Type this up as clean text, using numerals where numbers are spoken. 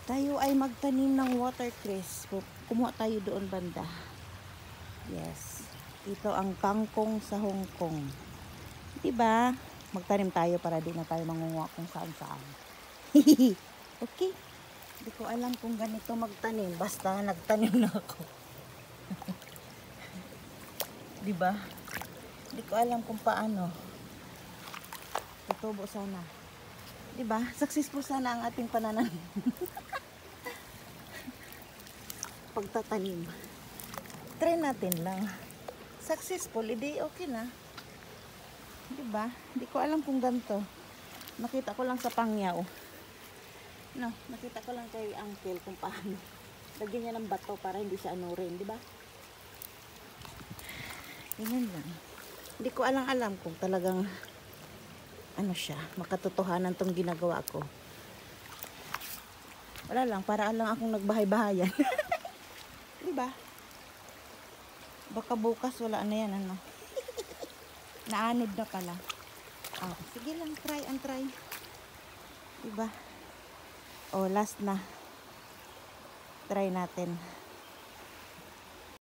Tayo ay magtanim ng watercress. Kumuha tayo doon banda. Yes. Ito ang kangkong sa Hong Kong. Diba? Magtanim tayo para di na tayo mangunguha kung saan saan. Okay. Hindi ko alam kung ganito magtanim. Basta nagtanim na ako. Diba? Hindi ko alam kung paano. Tutubo sana. Diba? Successful sana ang ating pananim. Pagtatanim. Try natin lang. Successful, edi okay na. Diba? Hindi ko alam kung ganito. Nakita ko lang sa Pangyaw. No, nakita ko lang kay Uncle kung paano. Lagyan niya ng bato para hindi siya anurin, diba? Ganyan lang. Hindi ko alam kung talagang ano siya, makatotohanan tong ginagawa ko. Wala lang, para lang akong nagbahay-bahayan. Diba? Baka bukas wala na yan, ano. Naanod na pala. Oh, sige lang, try and try. Diba? Oh, last na. Try natin.